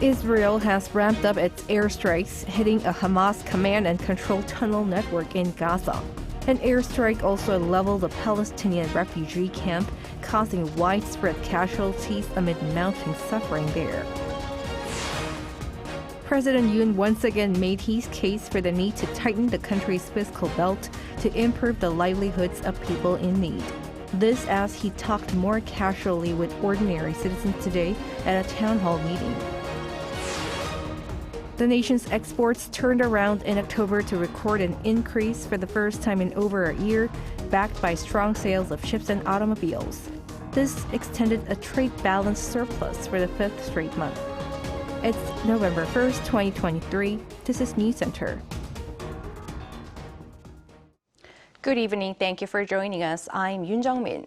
Israel has ramped up its airstrikes, hitting a Hamas command and control tunnel network in Gaza. An airstrike also leveled a Palestinian refugee camp, causing widespread casualties amid mounting suffering there. President Yoon once again made his case for the need to tighten the country's fiscal belt to improve the livelihoods of people in need. This as he talked more casually with ordinary citizens today at a town hall meeting. The nation's exports turned around in October to record an increase for the first time in over a year, backed by strong sales of ships and automobiles. This extended a trade balance surplus for the fifth straight month. It's November 1st, 2023. This is News Center. Good evening. Thank you for joining us. I'm Yoon Jung-min.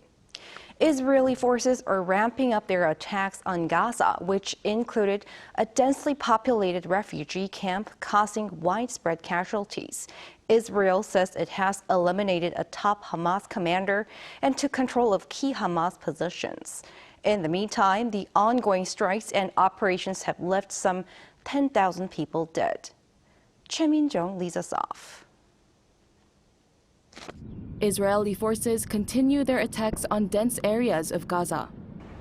Israeli forces are ramping up their attacks on Gaza, which included a densely populated refugee camp causing widespread casualties. Israel says it has eliminated a top Hamas commander and took control of key Hamas positions. In the meantime, the ongoing strikes and operations have left some 10,000 people dead. Choi Min-jung leads us off. Israeli forces continue their attacks on dense areas of Gaza.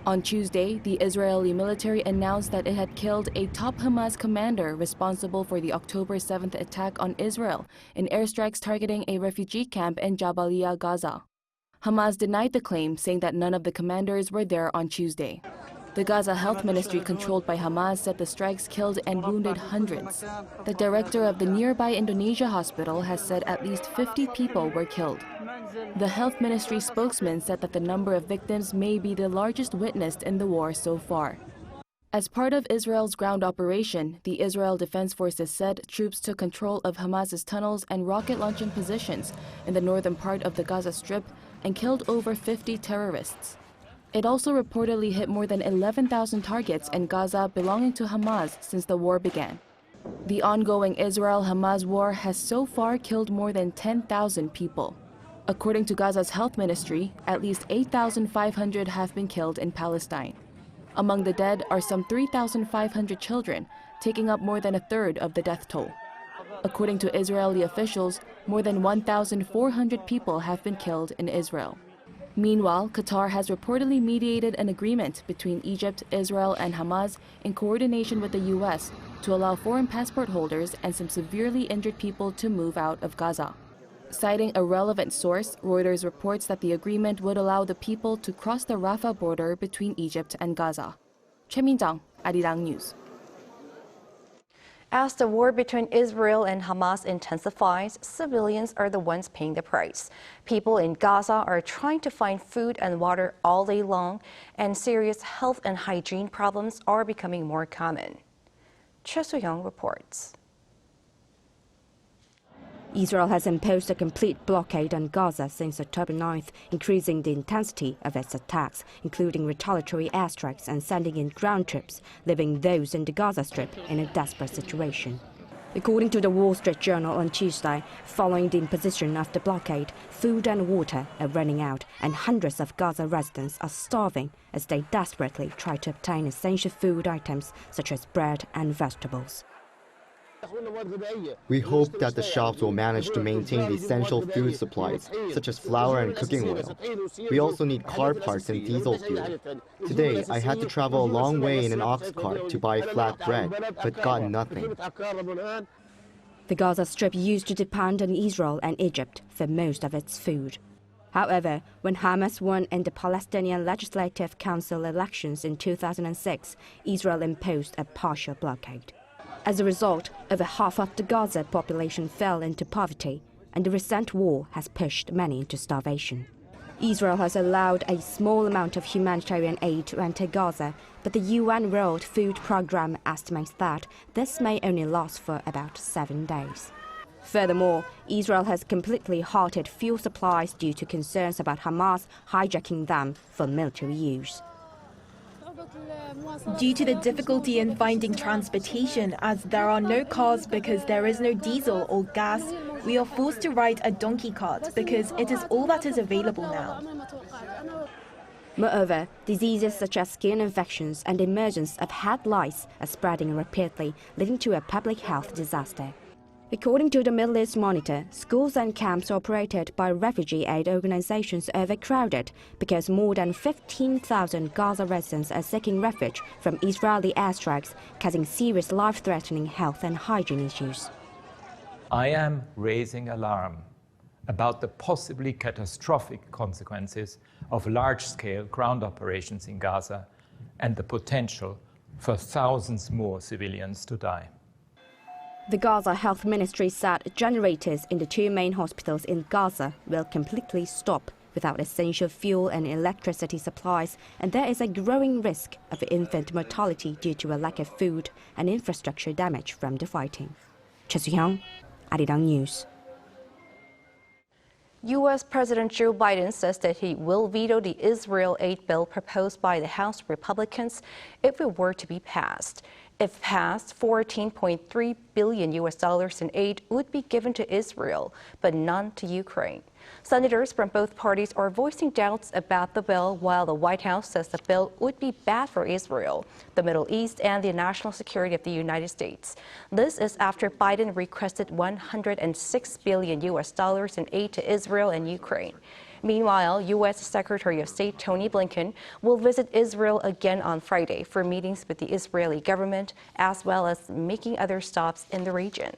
On Tuesday, the Israeli military announced that it had killed a top Hamas commander responsible for the October 7th attack on Israel in airstrikes targeting a refugee camp in Jabalia, Gaza. Hamas denied the claim, saying that none of the commanders were there on Tuesday. The Gaza Health Ministry controlled by Hamas said the strikes killed and wounded hundreds. The director of the nearby Indonesia hospital has said at least 50 people were killed. The health ministry spokesman said that the number of victims may be the largest witnessed in the war so far. As part of Israel's ground operation, the Israel Defense Forces said troops took control of Hamas's tunnels and rocket launching positions in the northern part of the Gaza Strip and killed over 50 terrorists. It also reportedly hit more than 11,000 targets in Gaza belonging to Hamas since the war began. The ongoing Israel-Hamas war has so far killed more than 10,000 people. According to Gaza's health ministry, at least 8,500 have been killed in Palestine. Among the dead are some 3,500 children, taking up more than a third of the death toll. According to Israeli officials, more than 1,400 people have been killed in Israel. Meanwhile, Qatar has reportedly mediated an agreement between Egypt, Israel, and Hamas in coordination with the U.S. to allow foreign passport holders and some severely injured people to move out of Gaza. Citing a relevant source, Reuters reports that the agreement would allow the people to cross the Rafah border between Egypt and Gaza. Choi Min-jung, Arirang News. As the war between Israel and Hamas intensifies, civilians are the ones paying the price. People in Gaza are trying to find food and water all day long, and serious health and hygiene problems are becoming more common. Choi Soo-young reports. Israel has imposed a complete blockade on Gaza since October 9th, increasing the intensity of its attacks, including retaliatory airstrikes and sending in ground troops, leaving those in the Gaza Strip in a desperate situation. According to the Wall Street Journal on Tuesday, following the imposition of the blockade, food and water are running out, and hundreds of Gaza residents are starving as they desperately try to obtain essential food items such as bread and vegetables. We hope that the shops will manage to maintain the essential food supplies, such as flour and cooking oil. We also need car parts and diesel fuel. Today, I had to travel a long way in an ox cart to buy flat bread, but got nothing. The Gaza Strip used to depend on Israel and Egypt for most of its food. However, when Hamas won in the Palestinian Legislative Council elections in 2006, Israel imposed a partial blockade. As a result, over half of the Gaza population fell into poverty, and the recent war has pushed many into starvation. Israel has allowed a small amount of humanitarian aid to enter Gaza, but the UN World Food Programme estimates that this may only last for about 7 days. Furthermore, Israel has completely halted fuel supplies due to concerns about Hamas hijacking them for military use. Due to the difficulty in finding transportation, as there are no cars because there is no diesel or gas, we are forced to ride a donkey cart because it is all that is available now. Moreover, diseases such as skin infections and the emergence of head lice are spreading rapidly, leading to a public health disaster. According to the Middle East Monitor, schools and camps operated by refugee aid organizations are overcrowded because more than 15,000 Gaza residents are seeking refuge from Israeli airstrikes, causing serious life-threatening health and hygiene issues. I am raising alarm about the possibly catastrophic consequences of large-scale ground operations in Gaza and the potential for thousands more civilians to die. The Gaza Health Ministry said generators in the two main hospitals in Gaza will completely stop without essential fuel and electricity supplies, and there is a growing risk of infant mortality due to a lack of food and infrastructure damage from the fighting. Choi Soo-hyung, Arirang News. U.S. President Joe Biden says that he will veto the Israel aid bill proposed by the House Republicans if it were to be passed. If passed, $14.3 billion in aid would be given to Israel, but none to Ukraine. Senators from both parties are voicing doubts about the bill, while the White House says the bill would be bad for Israel, the Middle East, and the national security of the United States. This is after Biden requested $106 billion in aid to Israel and Ukraine. Meanwhile, U.S. Secretary of State Tony Blinken will visit Israel again on Friday for meetings with the Israeli government, as well as making other stops in the region.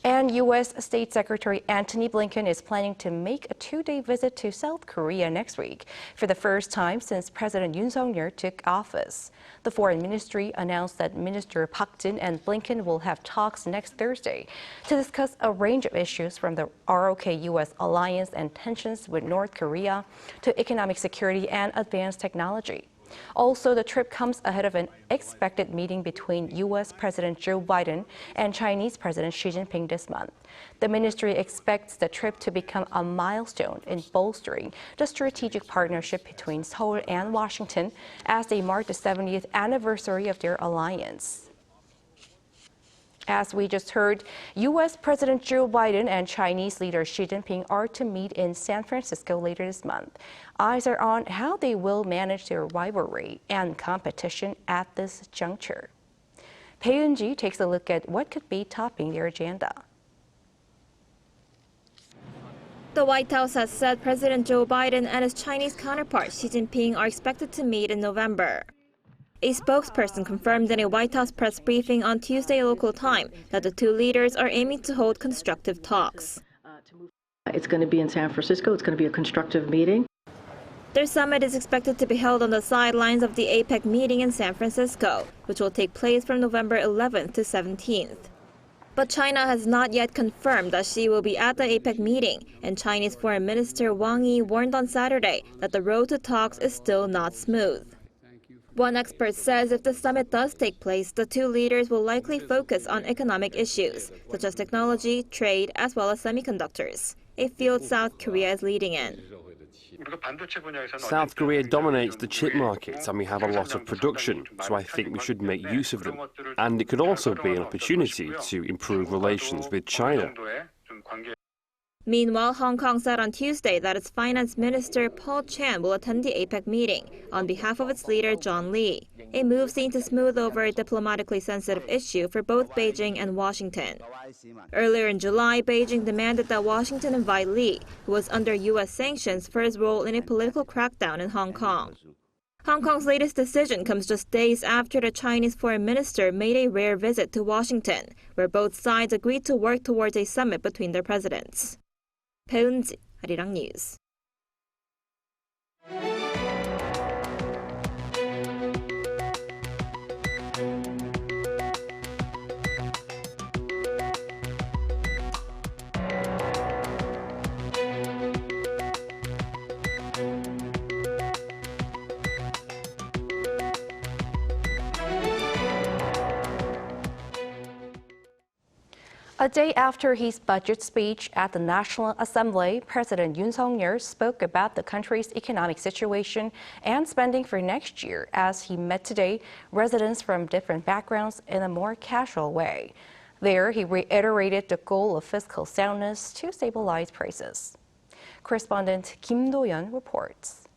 And U.S. State Secretary Antony Blinken is planning to make a two-day visit to South Korea next week for the first time since President Yoon took office. The Foreign Ministry announced that Minister Park Jin and Blinken will have talks next Thursday to discuss a range of issues from the ROK-U.S. alliance and tensions with North Korea to economic security and advanced technology. Also, the trip comes ahead of an expected meeting between U.S. President Joe Biden and Chinese President Xi Jinping this month. The ministry expects the trip to become a milestone in bolstering the strategic partnership between Seoul and Washington as they mark the 70th anniversary of their alliance. As we just heard, U.S. President Joe Biden and Chinese leader Xi Jinping are to meet in San Francisco later this month. Eyes are on how they will manage their rivalry and competition at this juncture. Pei Eun-ji takes a look at what could be topping their agenda. The White House has said President Joe Biden and his Chinese counterpart Xi Jinping are expected to meet in November. A spokesperson confirmed in a White House press briefing on Tuesday local time that the two leaders are aiming to hold constructive talks. It's going to be in San Francisco. It's going to be a constructive meeting. Their summit is expected to be held on the sidelines of the APEC meeting in San Francisco, which will take place from November 11th to 17th. But China has not yet confirmed that Xi will be at the APEC meeting, and Chinese Foreign Minister Wang Yi warned on Saturday that the road to talks is still not smooth. One expert says if the summit does take place, the two leaders will likely focus on economic issues, such as technology, trade, as well as semiconductors, a field South Korea is leading in. South Korea dominates the chip market and we have a lot of production, so I think we should make use of them. And it could also be an opportunity to improve relations with China. Meanwhile, Hong Kong said on Tuesday that its finance minister Paul Chan will attend the APEC meeting on behalf of its leader John Lee, a move seen to smooth over a diplomatically sensitive issue for both Beijing and Washington. Earlier in July, Beijing demanded that Washington invite Lee, who was under U.S. sanctions for his role in a political crackdown in Hong Kong. Hong Kong's latest decision comes just days after the Chinese foreign minister made a rare visit to Washington, where both sides agreed to work towards a summit between their presidents. Pei Eun-ji, Arirang News. A day after his budget speech at the National Assembly, President Yoon spoke about the country's economic situation and spending for next year as he met today residents from different backgrounds in a more casual way. There, he reiterated the goal of fiscal soundness to stabilize prices. Correspondent Kim Do-yeon reports.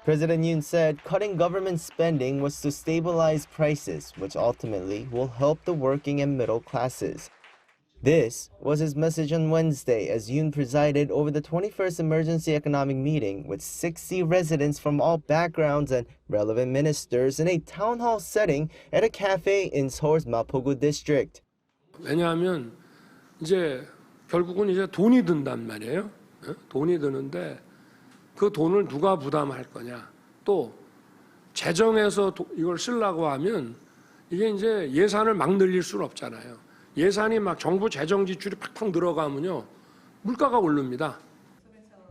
President Yoon said cutting government spending was to stabilize prices, which ultimately will help the working and middle classes. This was his message on Wednesday as Yoon presided over the 21st Emergency Economic Meeting with 60 residents from all backgrounds and relevant ministers in a town hall setting at a cafe in Seoul's Mapogu district. 왜냐하면 이제 결국은 이제 돈이 든단 말이에요. 돈이 드는데 그 돈을 누가 부담할 거냐. 또 재정에서 이걸 쓰려고 하면 이게 이제 예산을 막 늘릴 수는 없잖아요. 예산이 막 정부 재정 지출이 팍팍 들어가면요. 물가가 오릅니다.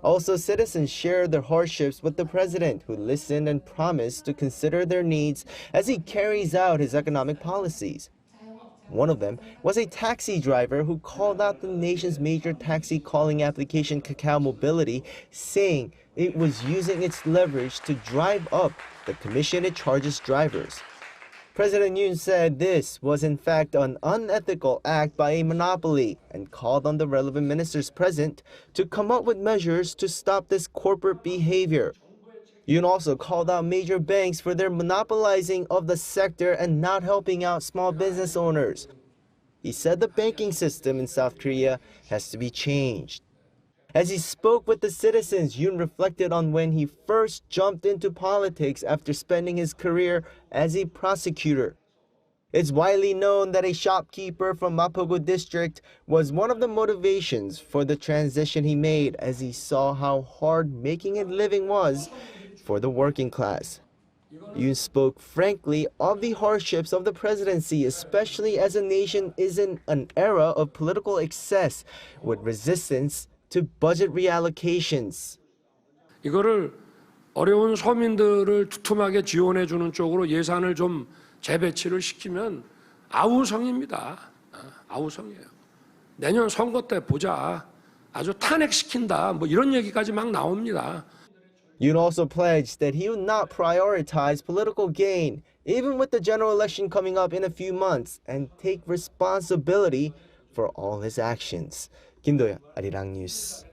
Also, citizens shared their hardships with the president, who listened and promised to consider their needs as he carries out his economic policies. One of them was a taxi driver who called out the nation's major taxi calling application Kakao Mobility, saying it was using its leverage to drive up the commission it charges drivers. President Yoon said this was in fact an unethical act by a monopoly and called on the relevant ministers present to come up with measures to stop this corporate behavior. Yoon also called out major banks for their monopolizing of the sector and not helping out small business owners. He said the banking system in South Korea has to be changed. As he spoke with the citizens, Yoon reflected on when he first jumped into politics after spending his career as a prosecutor. It's widely known that a shopkeeper from Mapogu district was one of the motivations for the transition he made as he saw how hard making a living was for the working class. Yoon spoke frankly of the hardships of the presidency, especially as a nation is in an era of political excess with resistance to budget reallocations. 이거를 어려운 서민들을 두툼하게 지원해 주는 쪽으로 예산을 좀 재배치를 시키면 아우성입니다. 아우성이에요. 내년 선거 때 보자. 아주 탄핵시킨다. 뭐 이런 얘기까지 막 나옵니다. Yoon also pledged that he would not prioritize political gain, even with the general election coming up in a few months, and take responsibility for all his actions. 김도현, Arirang News.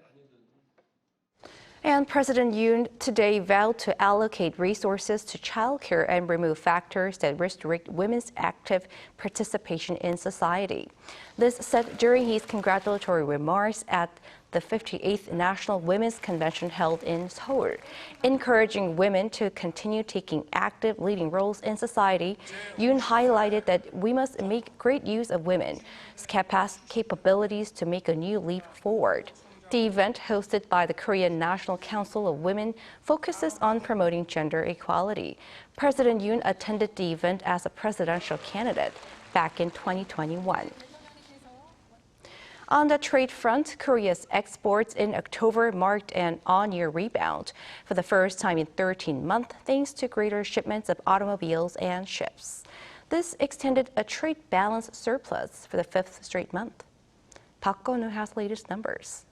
And President Yoon today vowed to allocate resources to childcare and remove factors that restrict women's active participation in society. This said during his congratulatory remarks at the 58th National Women's Convention held in Seoul. Encouraging women to continue taking active leading roles in society, Yoon highlighted that we must make great use of women's capabilities to make a new leap forward. The event, hosted by the Korean National Council of Women, focuses on promoting gender equality. President Yoon attended the event as a presidential candidate back in 2021. On the trade front, Korea's exports in October marked an on-year rebound for the first time in 13 months, thanks to greater shipments of automobiles and ships. This extended a trade balance surplus for the fifth straight month. Park Go-nu has latest numbers.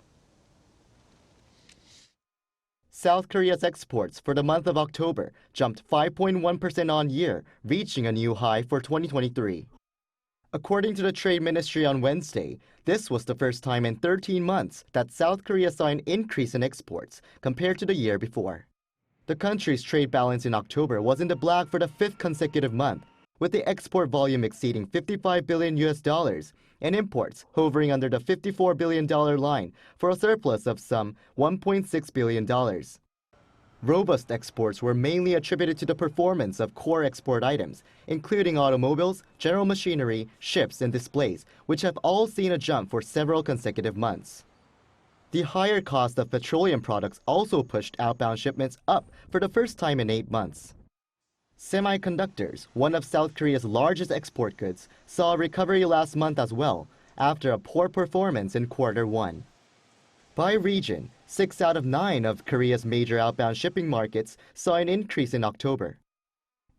South Korea's exports for the month of October jumped 5.1% on year, reaching a new high for 2023. According to the Trade Ministry on Wednesday, this was the first time in 13 months that South Korea saw an increase in exports compared to the year before. The country's trade balance in October was in the black for the fifth consecutive month, with the export volume exceeding $55 billion and imports hovering under the $54 billion line for a surplus of some $1.6 billion. Robust exports were mainly attributed to the performance of core export items, including automobiles, general machinery, ships, and displays, which have all seen a jump for several consecutive months. The higher cost of petroleum products also pushed outbound shipments up for the first time in 8 months. Semiconductors, one of South Korea's largest export goods, saw a recovery last month as well, after a poor performance in Q1. By region, 6 out of 9 of Korea's major outbound shipping markets saw an increase in October.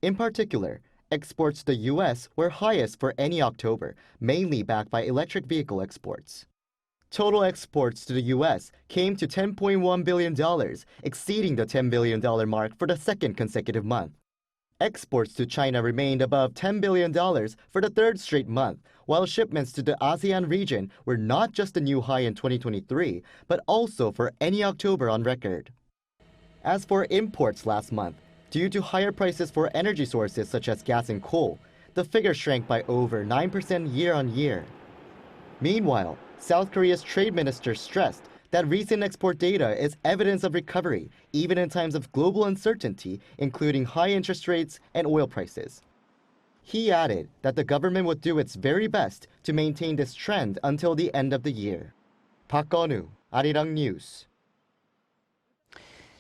In particular, exports to the U.S. were highest for any October, mainly backed by electric vehicle exports. Total exports to the U.S. came to $10.1 billion, exceeding the $10 billion mark for the second consecutive month. Exports to China remained above $10 billion for the third straight month, while shipments to the ASEAN region were not just a new high in 2023, but also for any October on record. As for imports last month, due to higher prices for energy sources such as gas and coal, the figure shrank by over 9% year-on-year. Meanwhile, South Korea's trade minister stressed that recent export data is evidence of recovery, even in times of global uncertainty, including high interest rates and oil prices. He added that the government would do its very best to maintain this trend until the end of the year. Park Gun-woo, Arirang News.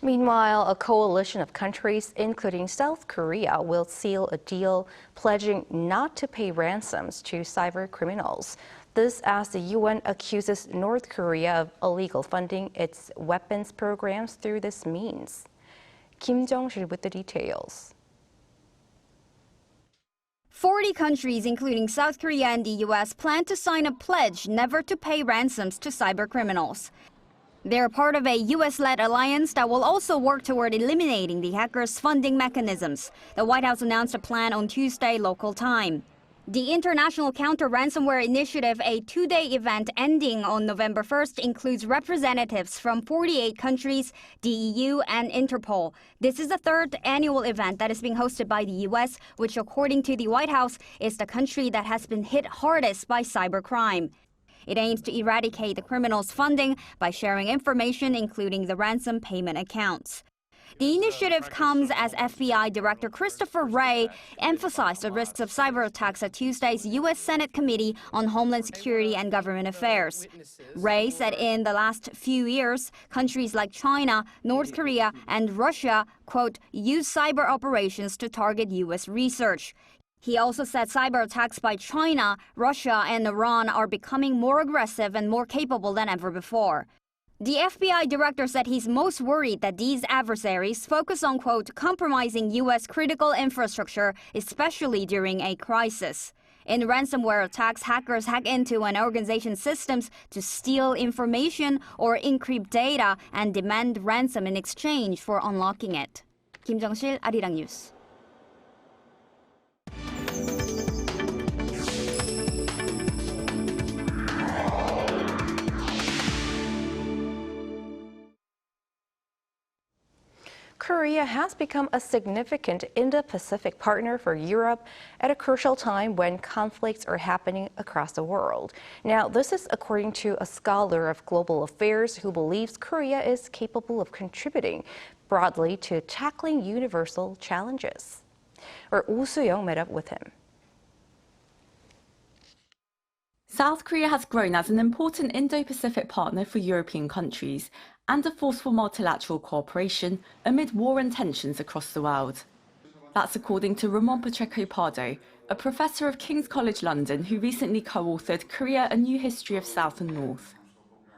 Meanwhile, a coalition of countries, including South Korea, will seal a deal pledging not to pay ransoms to cybercriminals. This as the UN accuses North Korea of illegal funding its weapons programs through this means. Kim Jong-sil with the details. 40 countries, including South Korea and the US, plan to sign a pledge never to pay ransoms to cybercriminals. They're part of a US-led alliance that will also work toward eliminating the hackers' funding mechanisms. The White House announced a plan on Tuesday local time. The International Counter-Ransomware Initiative, a two-day event ending on November 1st, includes representatives from 48 countries, the EU, and Interpol. This is the third annual event that is being hosted by the US, which, according to the White House, is the country that has been hit hardest by cybercrime. It aims to eradicate the criminals' funding by sharing information, including the ransom payment accounts. The initiative comes as FBI Director Christopher Wray emphasized the risks of cyber attacks at Tuesday's U.S. Senate Committee on Homeland Security and Government Affairs. Wray said in the last few years, countries like China, North Korea, and Russia, quote, use cyber operations to target U.S. research. He also said cyber attacks by China, Russia, and Iran are becoming more aggressive and more capable than ever before. The FBI director said he's most worried that these adversaries focus on, quote, compromising U.S. critical infrastructure, especially during a crisis. In ransomware attacks, hackers hack into an organization's systems to steal information or encrypt data and demand ransom in exchange for unlocking it. Kim Jong-sil, Arirang News. Korea has become a significant Indo-Pacific partner for Europe at a crucial time when conflicts are happening across the world. Now, this is according to a scholar of global affairs who believes Korea is capable of contributing broadly to tackling universal challenges. Oh Soo-young met up with him. South Korea has grown as an important Indo-Pacific partner for European countries and a force for multilateral cooperation amid war and tensions across the world. That's according to Ramon Pacheco Pardo, a professor of King's College London who recently co-authored Korea, A New History of South and North.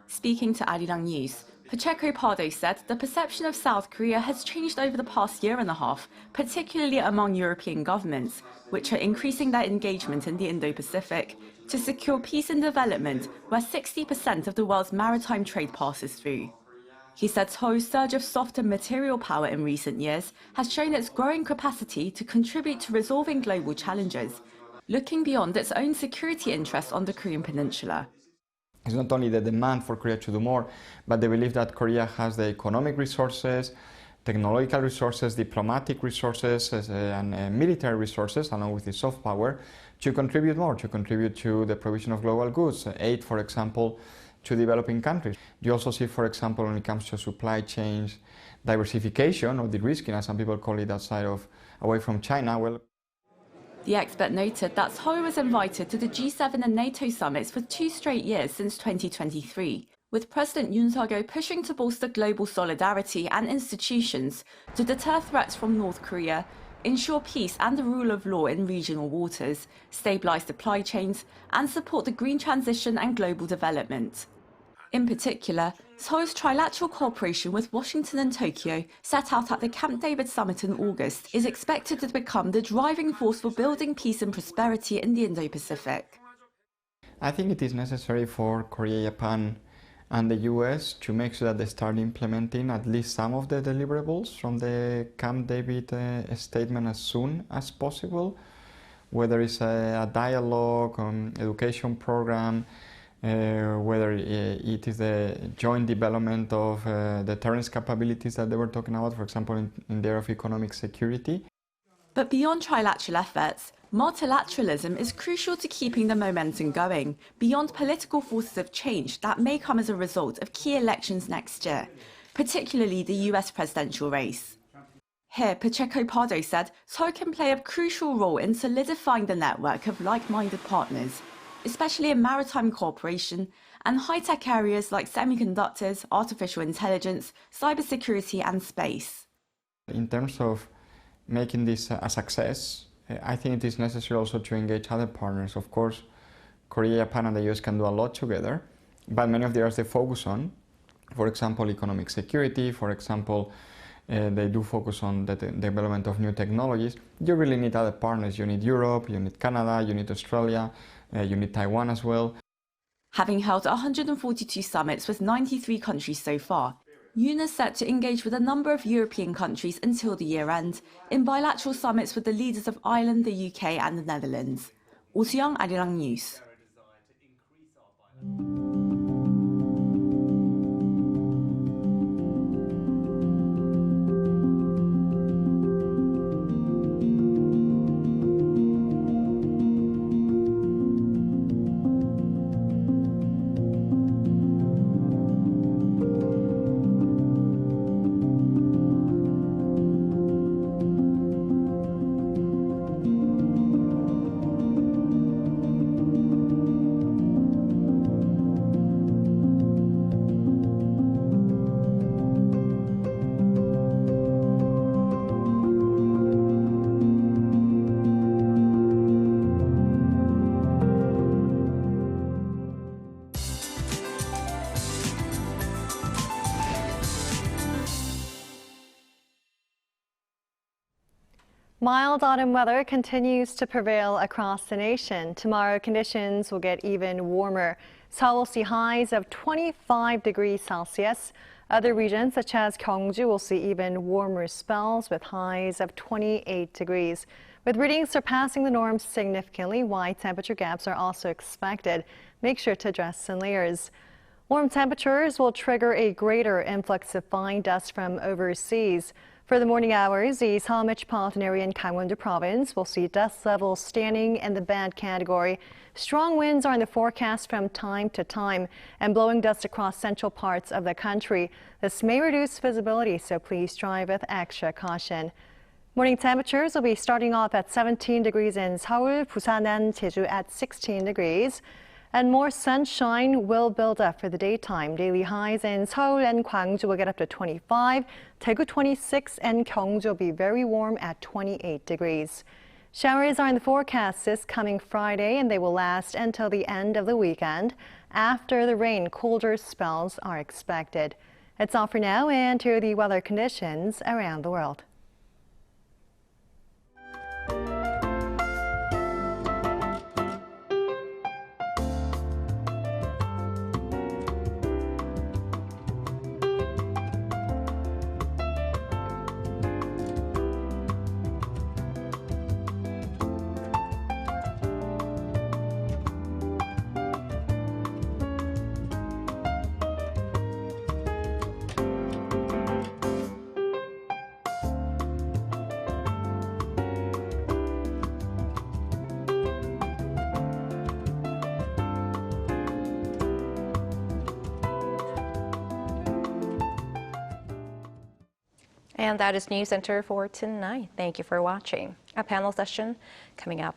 Speaking to Arirang News, Pacheco Pardo said the perception of South Korea has changed over the past year and a half, particularly among European governments, which are increasing their engagement in the Indo-Pacific to secure peace and development, where 60% of the world's maritime trade passes through. He said Seoul's surge of soft and material power in recent years has shown its growing capacity to contribute to resolving global challenges, looking beyond its own security interests on the Korean peninsula. It's not only the demand for Korea to do more, but they believe that Korea has the economic resources, technological resources, diplomatic resources, and military resources, along with the soft power, to contribute more, to contribute to the provision of global goods, aid, for example, to developing countries. You also see, for example, when it comes to supply chains, diversification, or de-risking, as some people call it, away from China. Well, the expert noted that Seoul was invited to the G7 and NATO summits for 2 straight years since 2023, with President Yoon pushing to bolster global solidarity and institutions to deter threats from North Korea, ensure peace and the rule of law in regional waters, stabilize supply chains, and support the green transition and global development. In particular, Seoul's trilateral cooperation with Washington and Tokyo, set out at the Camp David summit in August, is expected to become the driving force for building peace and prosperity in the Indo-Pacific. I think it is necessary for Korea, Japan, and the US to make sure that they start implementing at least some of the deliverables from the Camp David statement as soon as possible, whether it's a dialogue, education program, whether it is the joint development of deterrence capabilities that they were talking about, for example, in the area of economic security. But beyond trilateral efforts, multilateralism is crucial to keeping the momentum going, beyond political forces of change that may come as a result of key elections next year, particularly the US presidential race. Here, Pacheco Pardo said Seoul can play a crucial role in solidifying the network of like-minded partners, especially in maritime cooperation and high-tech areas like semiconductors, artificial intelligence, cybersecurity and space. In terms of making this a success, I think it is necessary also to engage other partners. Of course, Korea, Japan and the US can do a lot together, but many of the areas they focus on, for example, economic security, for example, they do focus on the development of new technologies. You really need other partners. You need Europe, you need Canada, you need Australia, you need Taiwan as well. Having held 142 summits with 93 countries so far, Yoon is set to engage with a number of European countries until the year end in bilateral summits with the leaders of Ireland, the UK and the Netherlands. Oseong, Arirang News. Mild autumn weather continues to prevail across the nation. Tomorrow, conditions will get even warmer. Seoul will see highs of 25 degrees Celsius. Other regions, such as Gyeongju, will see even warmer spells with highs of 28 degrees. With readings surpassing the norm significantly, wide temperature gaps are also expected. Make sure to dress in layers. Warm temperatures will trigger a greater influx of fine dust from overseas. For the morning hours, the Seoul metropolitan area in Gangwon-do province will see dust levels standing in the bad category. Strong winds are in the forecast from time to time and blowing dust across central parts of the country. This may reduce visibility, so please drive with extra caution. Morning temperatures will be starting off at 17 degrees in Seoul, Busan and Jeju at 16 degrees. And more sunshine will build up for the daytime. Daily highs in Seoul and Gwangju will get up to 25, Daegu 26, and Gyeongju will be very warm at 28 degrees. Showers are in the forecast this coming Friday, and they will last until the end of the weekend. After the rain, colder spells are expected. That's all for now, and here are the weather conditions around the world. And that is News Center for tonight. Thank you for watching. A panel session coming up.